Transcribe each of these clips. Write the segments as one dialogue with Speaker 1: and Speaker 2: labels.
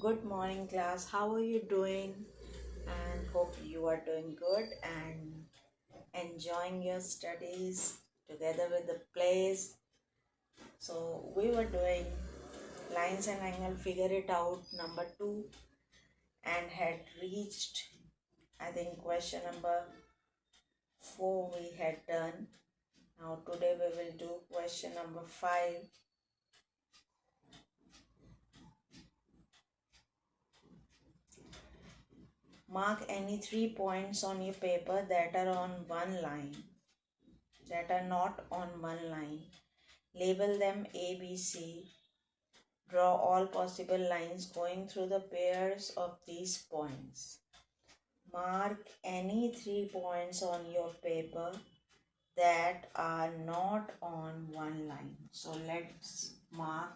Speaker 1: Good morning, class. How are you doing? And hope you are doing good and enjoying your studies together with the plays. So, we were doing lines and angle, figure it out, number 2, and had reached, I think, question number 4 we had done. Now, today we will do question number 5. Mark any 3 points on your paper that are on one line, that are not on one line. Label them A, B, C. Draw all possible lines going through the pairs of these points. Mark any 3 points on your paper that are not on one line. So let's mark.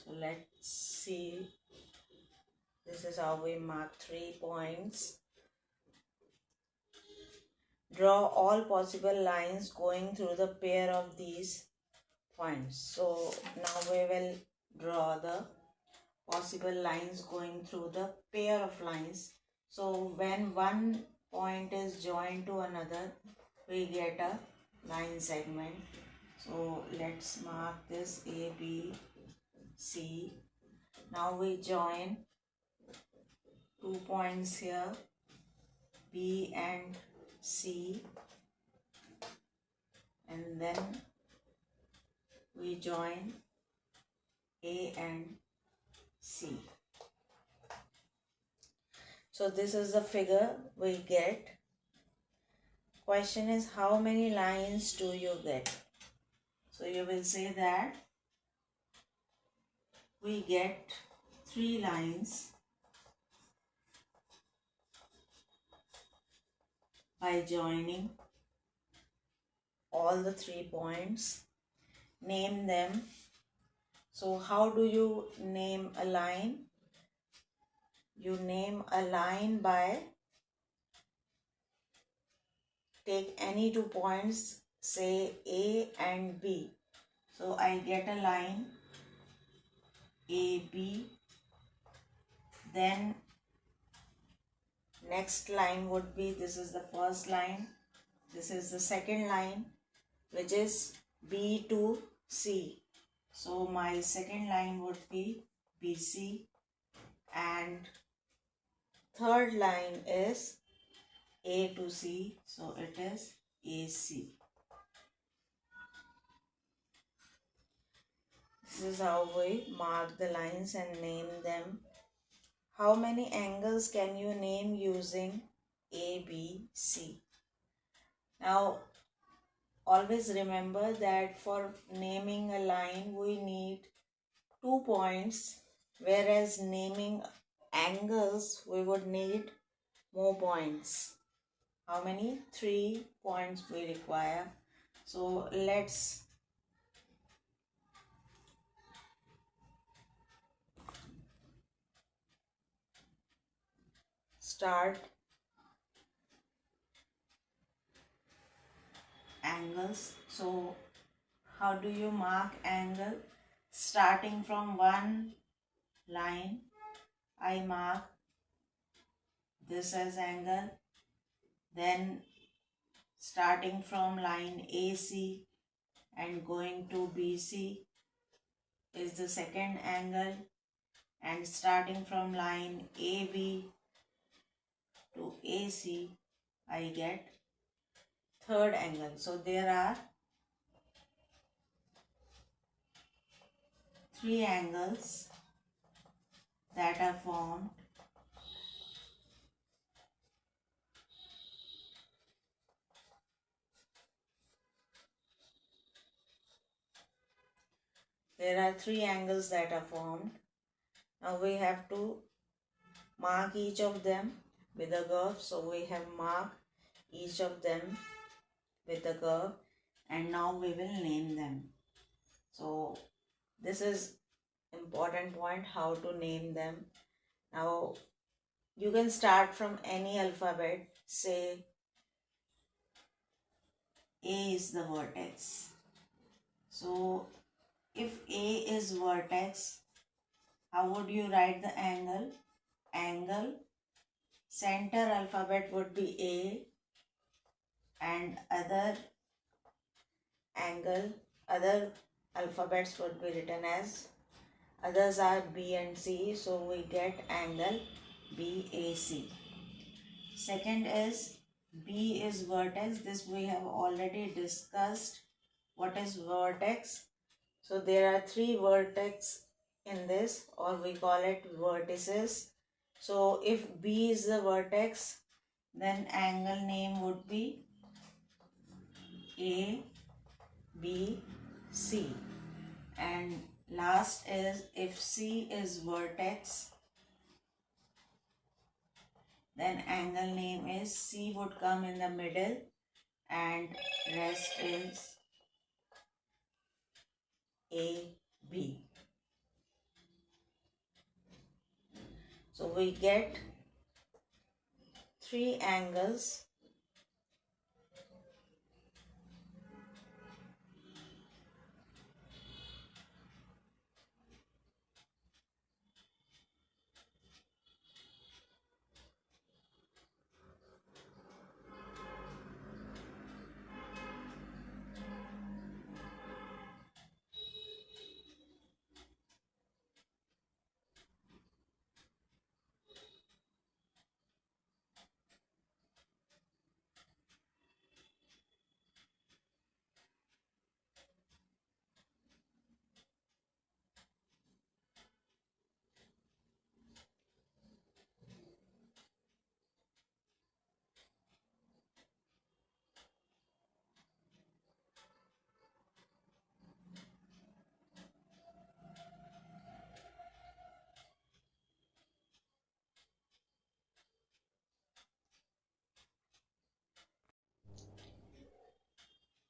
Speaker 1: So let's see. This is how we mark 3 points. Draw all possible lines going through the pair of these points. So now we will draw the possible lines going through the pair of lines. So when one point is joined to another, we get a line segment. So let's mark this A, B, C. Now we join 2 points here, B and C, and then we join A and C. So this is the figure we get. Question is, how many lines do you get? So you will say that we get 3 lines by joining all the 3 points. Name them. So how do you name a line? You name a line by take any 2 points, say A and B. So I get a line AB. Then next line would be, this is the first line, this is the second line, which is B to C. So my second line would be BC, and third line is A to C, so it is AC. This is how we mark the lines and name them. How many angles can you name using A, B, C? Now, always remember that for naming a line, we need 2 points, whereas naming angles, we would need more points. How many? 3 points we require. So let's start angles. So how do you mark angle? Starting from one line, I mark this as angle. Then starting from line AC and going to BC is the second angle, and starting from line AB to AC I get third angle. So there are 3 angles that are formed. There are 3 angles that are formed. Now we have to mark each of them with a curve. So we have marked each of them with a curve, and now we will name them. So this is important point, how to name them. Now You can start from any alphabet. Say A is the vertex. So if A is vertex, how would you write the angle? Angle, center alphabet would be A, and other alphabets would be written as, others are B and C, so we get angle BAC. Second is B is vertex. This we have already discussed. What is vertex? So there are three vertex in this, or we call it vertices. So if B is the vertex, then angle name would be A, B, C. And last is, if C is vertex, then angle name is, C would come in the middle and rest is A, B. So we get three angles.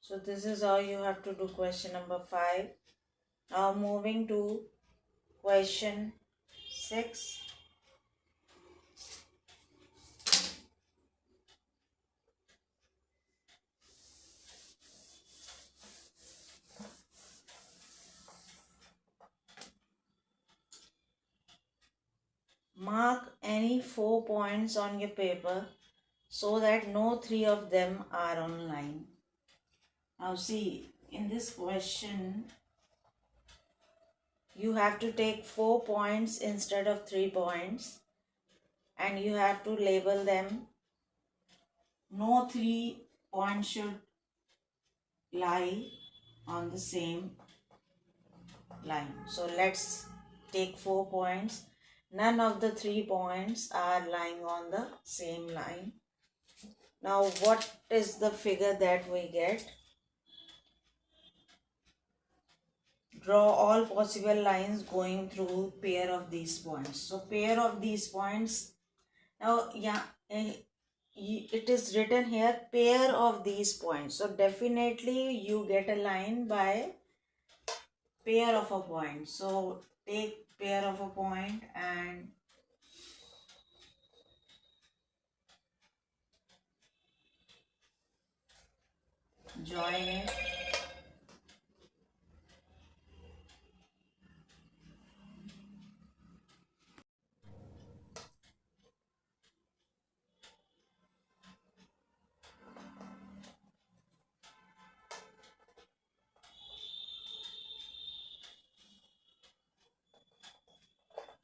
Speaker 1: So this is how you have to do question number 5. Now moving to question 6. Mark any 4 points on your paper so that no 3 of them are on line. Now see, in this question, you have to take 4 points instead of 3 points, and you have to label them. No 3 points should lie on the same line. So let's take 4 points. None of the 3 points are lying on the same line. Now what is the figure that we get? Draw all possible lines going through pair of these points. So pair of these points. Now it is written here pair of these points. So definitely you get a line by pair of a point. So take pair of a point and join it.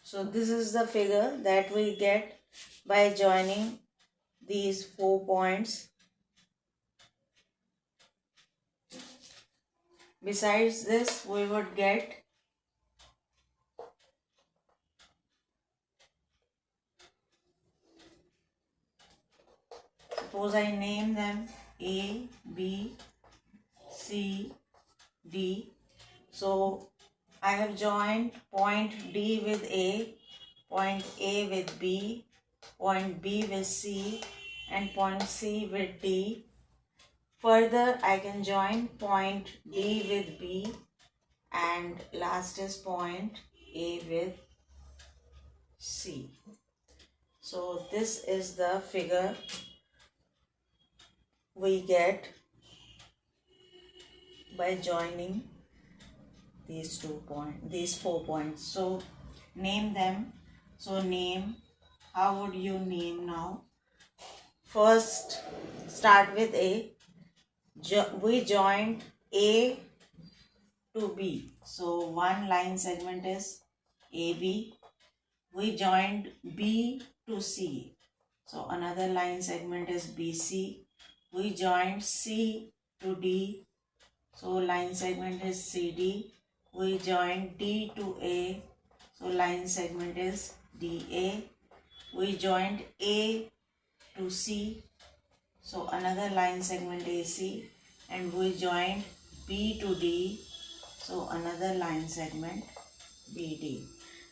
Speaker 1: So this is the figure that we get by joining these 4 points. Besides this, we would get suppose I name them A, B, C, D. So I have joined point D with A, point A with B, point B with C, and point C with D. Further, I can join point D with B, and last is point A with C. So this is the figure we get by joining these 4 points. So name them. So name, how would you name now? First start with A. We joined A to B. So one line segment is AB. We joined B to C. So another line segment is BC. We joined C to D. So line segment is CD. We joined D to A. So line segment is DA. We joined A to C. So another line segment AC. And we joined B to D. So another line segment BD.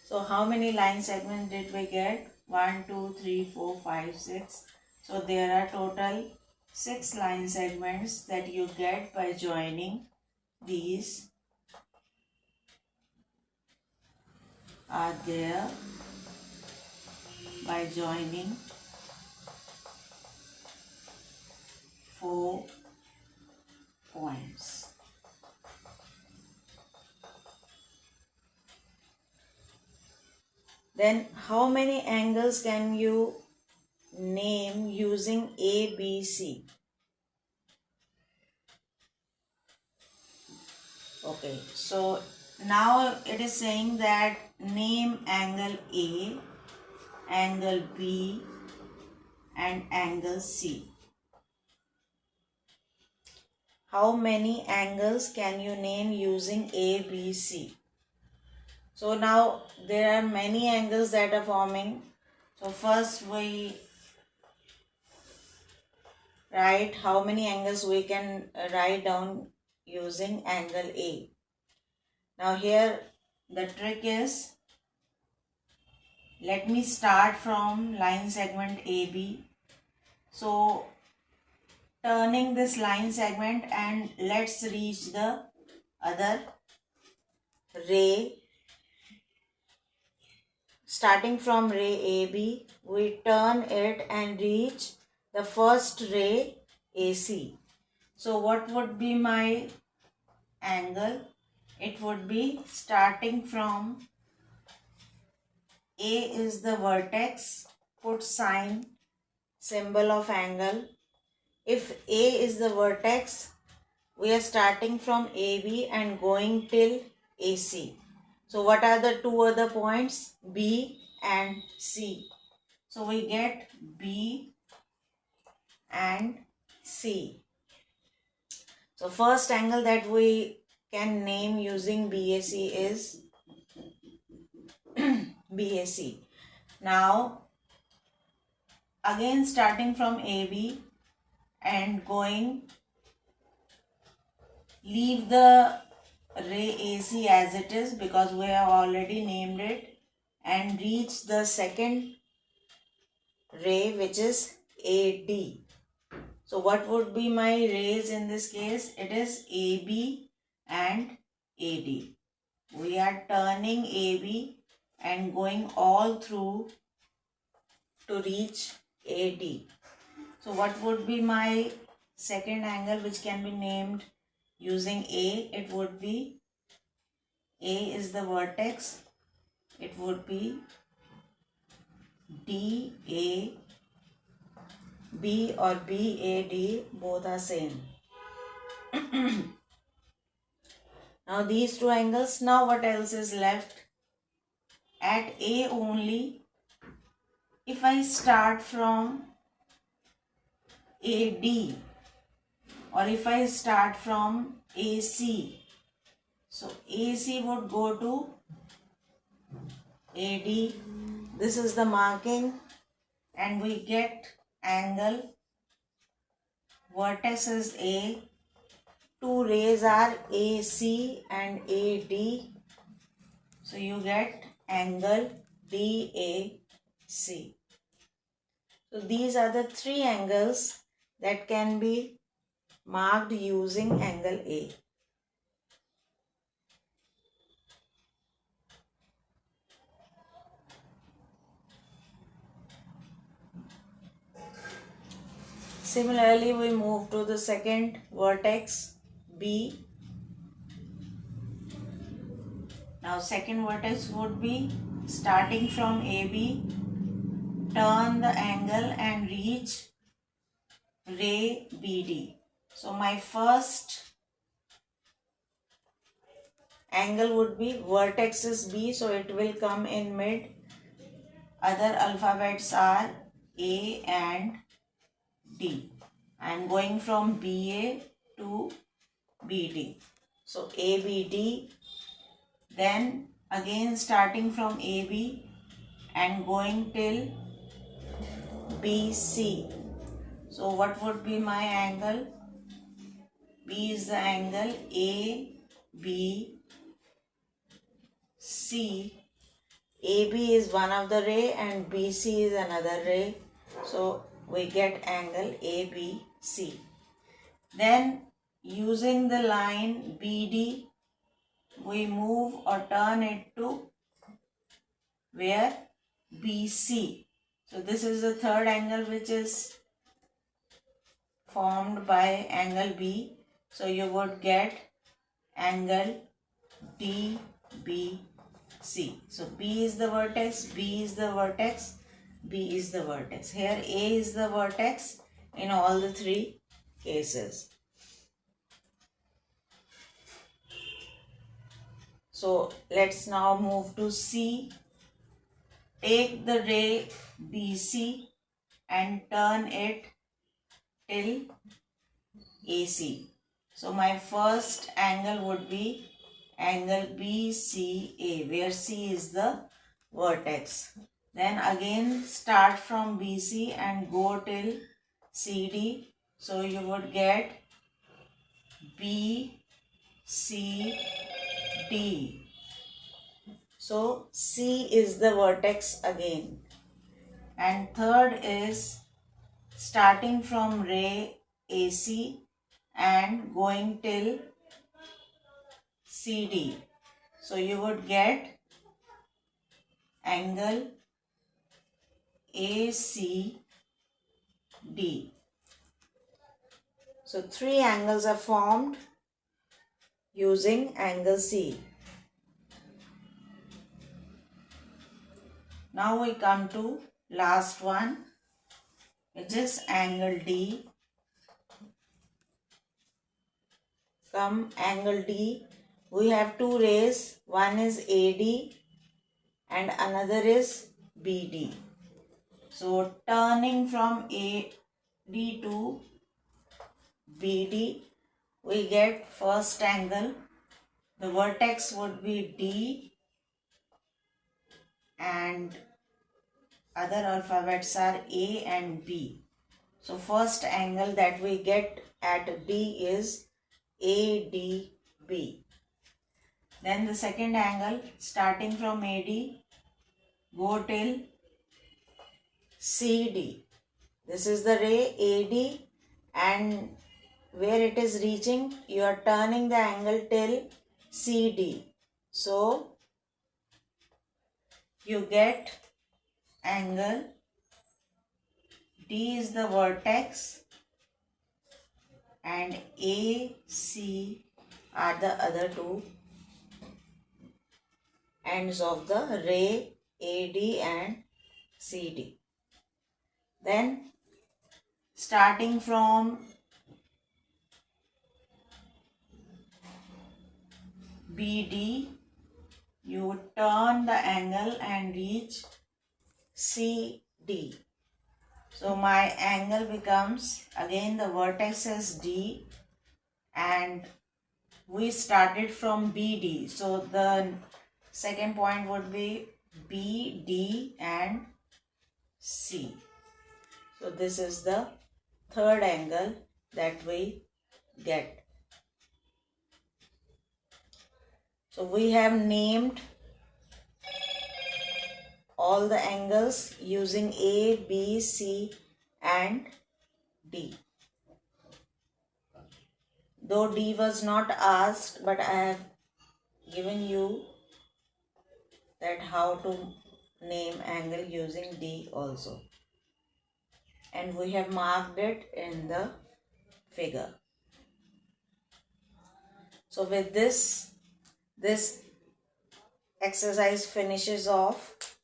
Speaker 1: So how many line segments did we get? 1, 2, 3, 4, 5, 6. So there are total 6 line segments that you get by joining these are there by joining 4 points. Then how many angles can you name using A, B, C? Okay, so now it is saying that name angle A, angle B and angle C. How many angles can you name using A, B, C? So now there are many angles that are forming. So first we write how many angles we can write down using angle A. Now here the trick is, let me start from line segment AB. So turning this line segment and let's reach the other ray. Starting from ray AB, we turn it and reach the first ray AC. So what would be my angle? It would be starting from A is the vertex, put sign, symbol of angle. If A is the vertex, we are starting from AB and going till AC. So what are the two other points? B and C. So we get B and C. So first angle that we can name using BAC is BAC. Now again starting from AB and going, leave the ray AC as it is because we have already named it, and reach the second ray which is AD. So what would be my rays in this case? It is AB and AD. We are turning AB and going all through to reach AD. So what would be my second angle which can be named using A? It would be, A is the vertex, it would be DA. B or BAD, both are same. Now these two angles, now what else is left? At A only, if I start from AD or if I start from AC, so AC would go to AD. This is the marking and we get angle. Vertex is A. Two rays are AC and AD. So you get angle DAC. So these are the three angles that can be marked using angle A. Similarly, we move to the second vertex B. Now second vertex would be starting from AB, turn the angle and reach ray BD. So my first angle would be vertex is B, so it will come in mid. Other alphabets are A and D. I am going from BA to BD. So ABD, then again starting from AB and going till BC. So what would be my angle? B is the angle ABC. AB is one of the ray and BC is another ray. So we get angle ABC. Then using the line BD, we move or turn it to where? BC. So this is the third angle which is formed by angle B. So you would get angle DBC. So B is the vertex, B is the vertex, B is the vertex. Here A is the vertex in all the three cases. So let's now move to C. Take the ray BC and turn it till AC. So my first angle would be angle BCA, where C is the vertex. Then again start from BC and go till CD. So you would get BCD. So C is the vertex again. And third is starting from ray AC and going till CD. So you would get angle ACD. So three angles are formed using angle C. Now we come to last one, which is angle D. From angle D, we have two rays. One is AD and another is BD. So turning from AD to BD, we get first angle. The vertex would be D and other alphabets are A and B. So first angle that we get at D is ADB. Then the second angle starting from AD, go till CD. This is the ray AD and where it is reaching, you are turning the angle till CD. So you get angle D is the vertex and AC are the other two ends of the ray AD and CD. Then starting from BD, you turn the angle and reach CD. So my angle becomes, again the vertex is D and we started from BD. So the second point would be BD and C. So this is the third angle that we get. So we have named all the angles using A, B, C and D. Though D was not asked, but I have given you that how to name angle using D also. and we have marked it in the figure. So with this exercise finishes off,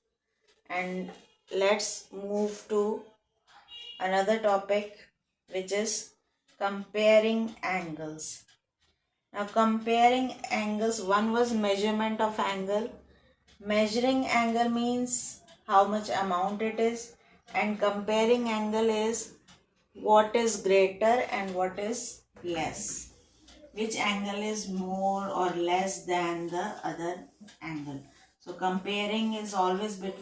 Speaker 1: and let's move to another topic, which is comparing angles. Now comparing angles, one was measurement of angle. Measuring angle means how much amount it is, and comparing angle is what is greater and what is less. Which angle is more or less than the other angle. So comparing is always between